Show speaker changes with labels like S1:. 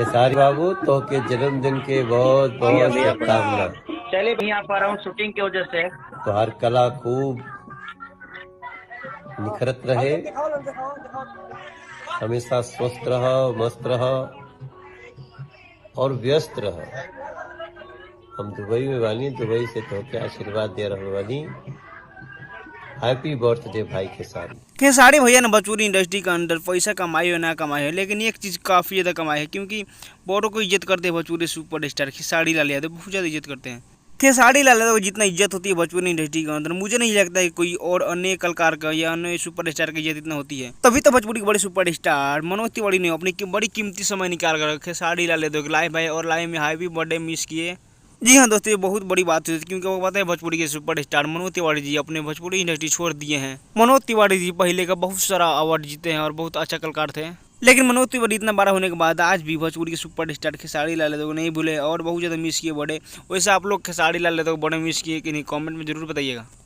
S1: खेसारी बाबू तो के जन्मदिन के बहुत बहुत शुभकामना।
S2: चलिए यहाँ पर हूँ शूटिंग की वजह से।
S1: तो हर कला खूब निखरत रहे, हमेशा स्वस्थ रहो, मस्त रहो और व्यस्त रहो। हम दुबई में बानी, दुबई से तो क्या आशीर्वाद दे रहे बानी। हैप्पी बर्थडे भाई खेसारी।
S3: खेसारी भैया ने भोजपुरी इंडस्ट्री के अंदर पैसा कमाई हो ना कमाई है, लेकिन एक चीज़ काफ़ी ज़्यादा कमाई है, क्योंकि बड़ों को इज्जत करते हैं। भोजपुरी सुपर स्टार खेसारी लाल यादव बहुत ज़्यादा इज्जत करते हैं। खेसारी लाल यादव को जितना इज्जत होती है भोजपुरी इंडस्ट्री के अंदर, मुझे नहीं लगता है कोई और अन्य कलाकार का या अन्य सुपर स्टार की इज्जत इतना होती है। तभी तो भोजपुरी के बड़े सुपर स्टार मनोज तिवारी ने अपनी बड़ी कीमती समय निकाल कर खेसारी लाल यादव के लाइव भाई और लाइव में हैप्पी बर्थडे मिस किए। जी हाँ दोस्तों, ये बहुत बड़ी बात हुई, क्योंकि वो पता है भोजपुरी के सुपर स्टार मनोज तिवारी जी अपने भोजपुरी इंडस्ट्री छोड़ दिए हैं। मनोज तिवारी जी पहले का बहुत सारा अवार्ड जीते हैं और बहुत अच्छा कलाकार थे, लेकिन मनोज तिवारी इतना बड़ा होने के बाद आज भी भोजपुरी के सुपर स्टार खेसारी लाल यादव को नहीं भूले और बहुत ज़्यादा मिस किए बड़े। वैसे आप लोग खेसारी लाल यादव को बड़े मिस किए कि नहीं, कॉमेंट में जरूर बताइएगा।